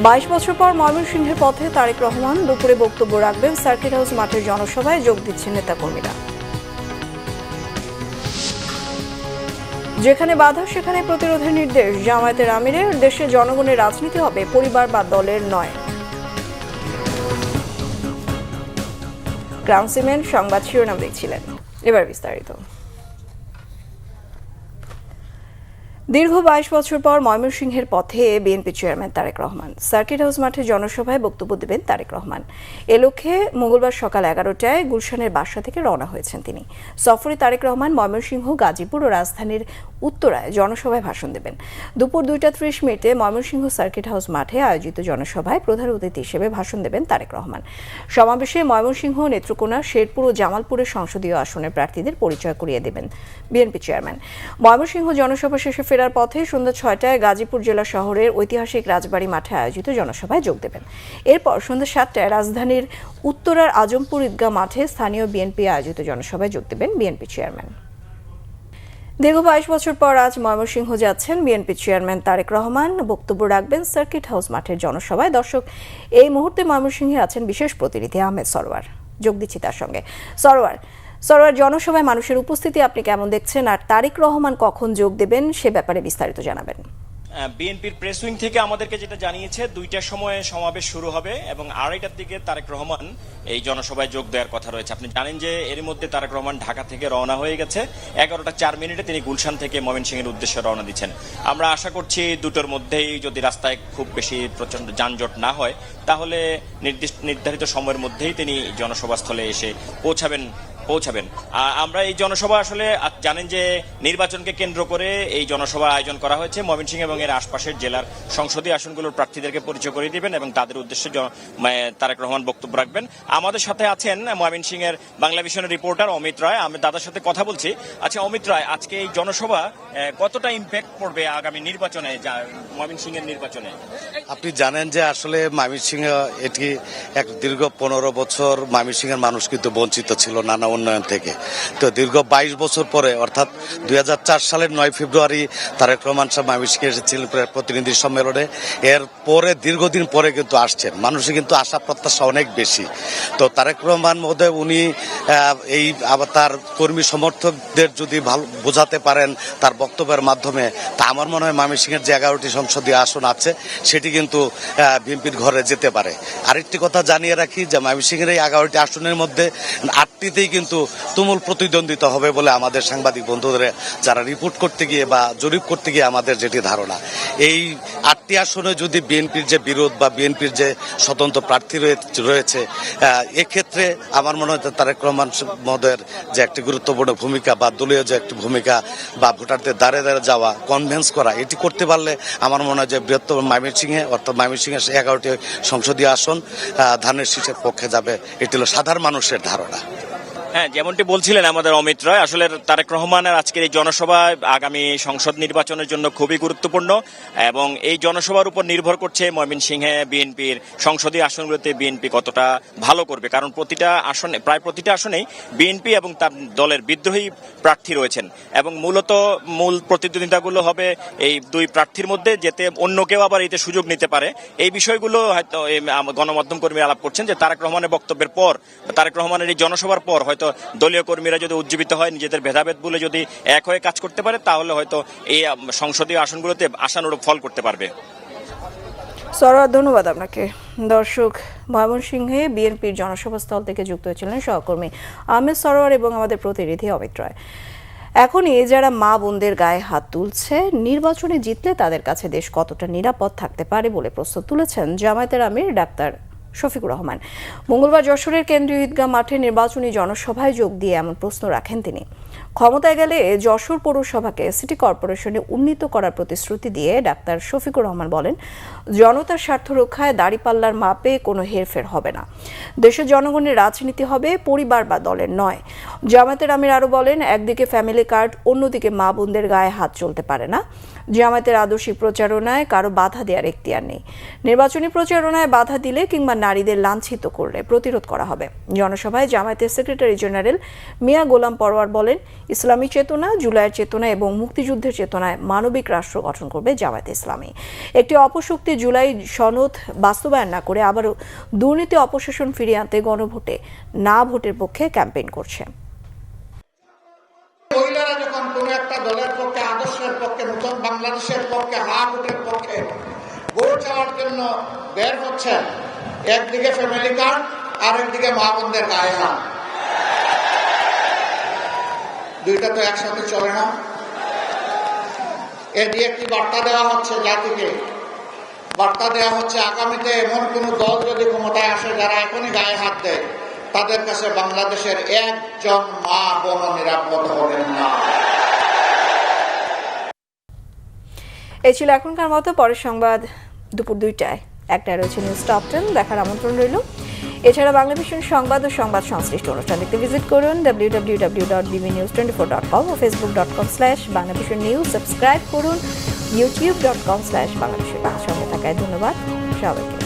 22 বছর পর ময়মনসিংহের পথে তারেক রহমান দুপুরে বক্তব্য রাখবেন। সার্কিট হাউস মাঠের জনসভায় যোগ দিচ্ছেন নেতাকর্মীরা। যেখানে বাধা সেখানে প্রতিরোধের নির্দেশ জামায়াতের আমিরের। দেশে জনগণের রাজনীতি হবে, পরিবার বা দলের নয়। গ্রাউন্ড সিমেন্ট সংবাদ শিরোনাম দেখছিলেন, এবার বিস্তারিত। দীর্ঘ 22 বছর পর ময়মনসিংহের পথে BNP chairman Tareq Rahman. Circuit house মাঠে জনসভায় বক্তব্য দেবেন তারেক রহমান। এ লক্ষ্যে মঙ্গলবার সকাল 11টায় গুলশানের বাসা থেকে রওনা হয়েছেন তিনি। সফরে তারেক রহমান ময়মনসিংহ, গাজীপুর ও রাজধানীর উত্তরায় জনসভায় ভাষণ দেবেন। দুপুর 2:30 ময়মনসিংহ সার্কিট হাউস মাঠে আয়োজিত জনসভায় প্রধান অতিথি হিসেবে ভাষণ দেবেন তারেক রহমান। সমাবেশে ময়মনসিংহ, নেত্রকোনা, শেরপুর ও জামালপুরের সংসদীয় আসনের প্রার্থীদের পরিচয় করিয়ে দেবেন বিএনপি চেয়ারম্যান। ময়মনসিংহ জনসভা শেষে ফেরার পথে সন্ধ্যা 6টায় গাজীপুর জেলা শহরের ঐতিহাসিক রাজবাড়ী মাঠে আয়োজিত জনসভায় যোগ দেবেন। এরপর সন্ধ্যা 7টায় রাজধানীর উত্তরার আজমপুর ঈদগাহ মাঠে স্থানীয় বিএনপি আয়োজিত জনসভায় যোগ দেবেন বিএনপি চেয়ারম্যান। দীর্ঘ 22 বছর পর আজ ময়মনসিংহ যাচ্ছেন বিএনপি চেয়ারম্যান তারেক রহমান। বক্তব্য রাখবেন সার্কিট হাউস মাঠের জনসভায়। দর্শক, এই মুহূর্তে ময়মনসিংহে আছেন বিশেষ প্রতিনিধি আহমেদ সরোয়ার। যোগ দিচ্ছি তার সঙ্গে। সরোয়ার, জনসভায় মানুষের উপস্থিতি আপনি কেমন দেখছেন, আর তারেক রহমান কখন যোগ দেবেন সে ব্যাপারে বিস্তারিত জানাবেন। বিএনপির প্রেস উইং থেকে আমাদেরকে যেটা জানিয়েছে 2টার সময় সমাবেশ শুরু হবে এবং 2:30টার দিকে তারেক রহমান এই জনসভায় যোগ দেওয়ার কথা রয়েছে। আপনি জানেন যে এর মধ্যে তারেক রহমান ঢাকা থেকে রওনা হয়ে গেছে। 11:04 তিনি গুলশান থেকে ময়মনসিংহের উদ্দেশ্যে রওনা দিচ্ছেন। আমরা আশা করছি 2টোর মধ্যেই, যদি রাস্তায় খুব বেশি প্রচন্ড যানজট না হয়, তাহলে নির্ধারিত সময়ের মধ্যেই তিনি জনসভাস্থলে এসে পৌঁছাবেন। আমরা এই জনসভা আসলে জানেন যে নির্বাচনকে কেন্দ্র করে এই জনসভা আয়োজন করা হয়েছে। ময়মনসিংহ এবং এর আশপাশের জেলার সংসদীয় আসনগুলোর প্রার্থীদেরকে পরিচয় করিয়ে দিবেন এবং তাদের উদ্দেশ্যে তারেক রহমান বক্তব্য রাখবেন। আমাদের সাথে আছেন ময়মনসিংহের বাংলা ভিশনের রিপোর্টার অমিত রায়। আমি দাদার সাথে কথা বলছি। আচ্ছা অমিত রায়, আজকে এই জনসভা কতটা ইম্প্যাক্ট পড়বে আগামী নির্বাচনে, ময়মনসিংহের নির্বাচনে? আপনি জানেন যে আসলে ময়মনসিংহ এটি এক দীর্ঘ 15 বছর ময়মনসিংহের মানুষ কিন্তু বঞ্চিত ছিল নানা উন্নয়ন থেকে। তো দীর্ঘ 22 বছর পরে, অর্থাৎ 2004 সালের 9 ফেব্রুয়ারি তারেক রহমান সাহেব ময়মনসিংহে এসেছিলেন প্রতিনিধি সম্মেলনে। এর পরে দীর্ঘদিন পরে কিন্তু আসছেন, মানুষের কিন্তু আশা প্রত্যাশা অনেক বেশি। তো তারেক রহমান মহোদয় উনি এই তার কর্মী সমর্থকদের যদি ভালো বোঝাতে পারেন তার বক্তব্যের মাধ্যমে, তা আমার মনে হয় ময়মনসিংহের যে 11টি সংসদীয় আসন আছে সেটি কিন্তু বিএনপির ঘরে যেতে পারে। আরেকটি কথা জানিয়ে রাখি যে ময়মনসিংহের এই 11টি আসনের মধ্যে 8টিতেই কিন্তু তুমুল প্রতিদ্বন্দ্বিতা হবে বলে আমাদের সাংবাদিক বন্ধুদের যারা রিপোর্ট করতে গিয়ে বা জরিপ করতে গিয়ে আমাদের যেটি ধারণা। এই 8টি আসনে যদি বিএনপির যে বিরোধ বা বিএনপির যে স্বতন্ত্র প্রার্থী রয়েছে, এক্ষেত্রে আমার মনে হয় তারেক রহমান মহোদয়ের যে একটি গুরুত্বপূর্ণ ভূমিকা বা দলীয় যে একটি ভূমিকা বা ভোটারদের দ্বারে দ্বারে যাওয়া, কনভেন্স করা, এটি করতে পারলে আমার মনে হয় যে বৃহত্তম ময়মনসিংহে, অর্থাৎ ময়মনসিংহের 11টি সংসদীয় আসন ধানের শীষের পক্ষে যাবে। এটি হলো সাধারণ মানুষের ধারণা। হ্যাঁ, যেমনটি বলছিলেন আমাদের অমিত রায়, আসলে তারেক রহমানের আজকের এই জনসভা আগামী সংসদ নির্বাচনের জন্য খুবই গুরুত্বপূর্ণ এবং এই জনসভার উপর নির্ভর করছে ময়মনসিংহে বিএনপির সংসদীয় আসনগুলোতে বিএনপি কতটা ভালো করবে। কারণ প্রায় প্রতিটা আসনেই বিএনপি এবং তার দলের বিদ্রোহী প্রার্থী রয়েছেন এবং মূল প্রতিদ্বন্দ্বিতাগুলো হবে এই দুই প্রার্থীর মধ্যে, যেতে অন্য কেউ আবার এতে সুযোগ নিতে পারে। এই বিষয়গুলো হয়তো গণমাধ্যম কর্মী আলাপ করছেন যে তারেক রহমানের বক্তব্যের পর, তারেক রহমানের এই জনসভার পর হয়তো দলীয় কর্মীরা যদি উজ্জীবিত হয়, নিজেদের ভেদাভেদ বলে যদি এক হয়ে কাজ করতে পারে, তাহলে হয়তো এই সংসদীয় আসনগুলোতে আশানুরূপ ফল করতে পারবে। সরোয়ার, ধন্যবাদ আপনাকে। দর্শক, ময়মনসিংহে বিএনপির জনসভাস্থল থেকে যুক্ত হয়েছিলেন সহকর্মী আহমেদ সরোয়ার এবং আমাদের প্রতিনিধি অমিত রায়। এখনই যারা মা বোনদের গায়ে হাত তুলছে, নির্বাচনে জিতলে তাদের কাছে দেশ কতটা নিরাপদ থাকতে পারে বলে প্রশ্ন তুলেছেন জামায়াতের আমির ডাক্তার শফিকুর রহমান। মঙ্গলবার যশোরের কেন্দ্রীয় ঈদগাহ মাঠে নির্বাচনী জনসভায় যোগ দিয়ে এমন প্রশ্ন রাখেন তিনি। ক্ষমতায় গেলে যশোর পৌরসভাকে সিটি কর্পোরেশনে উন্নীত করার প্রতিশ্রুতি দিয়ে ডাক্তার শফিকুর রহমান বলেন, জনতার স্বার্থ রক্ষায় দাঁড়িপাল্লার মাপে কোনো হেরফের হবে না। দেশের জনগণের রাজনীতি হবে, পরিবার বা দলের নয়। জামায়াতের আমির আরও বলেন, একদিকে ফ্যামিলি কার্ড, অন্যদিকে মা বোনদের গায়ে হাত চলতে পারে না। জামায়াতের আদর্শিক প্রচারণায় কারো বাধা দেওয়ার এখতিয়ার নেই। নির্বাচনী প্রচারণায় বাধা দিলে কিংবা নারীদের লাঞ্ছিত করলে প্রতিরোধ করা হবে। জনসভায় জামায়াতের সেক্রেটারি জেনারেল মিয়া গোলাম পরওয়ার বলেন, ইসলামী চেতনা, জুলাইয়ের চেতনা এবং মুক্তিযুদ্ধের চেতনায় মানবিক রাষ্ট্র গঠন করবে জামায়াত ইসলামী। একটি অপশক্তি জুলাই সনদ বাস্তবায়ন না করে আবারও দুর্নীতি অপশাসন ফিরিয়ে আনতে গণভোটে না ভোটের পক্ষে ক্যাম্পেইন করছে। মহিলারা যখন কোন একটা দলের পক্ষে, আদর্শের পক্ষে, নতুন বাংলাদেশের পক্ষে, ভোটের পক্ষে ভোট চাওয়ার জন্য বের হচ্ছেন, একদিকে ফ্যামিলি কার্ড আর একদিকে মা বোনদের গায়ে হাত, দুইটা তো একসাথে চলে না। এ দিয়ে একটি বার্তা দেওয়া হচ্ছে জাতিকে, বার্তা দেওয়া হচ্ছে আগামীতে এমন কোন দল যদি ক্ষমতায় আসে যারা এখনই গায়ে হাত দেয়, তাদের কাছে বাংলাদেশের একজন মা বোন নিরাপদ হবেন না। এই ছিল এখনকার মতো। পরের সংবাদ দুপুর 2টায়। একটা রয়েছে নিউজ টপ 10, দেখার আমন্ত্রণ রইল। এছাড়া বাংলা ভিশন সংবাদ ও সংবাদ সংশ্লিষ্ট অনুষ্ঠান দেখতে ভিজিট করুন www.bbnews24.com ও facebook.com/banglavishnnews। সাবস্ক্রাইব করুন youtube.com/banglavision। সঙ্গে থাকায় ধন্যবাদ সবাইকে।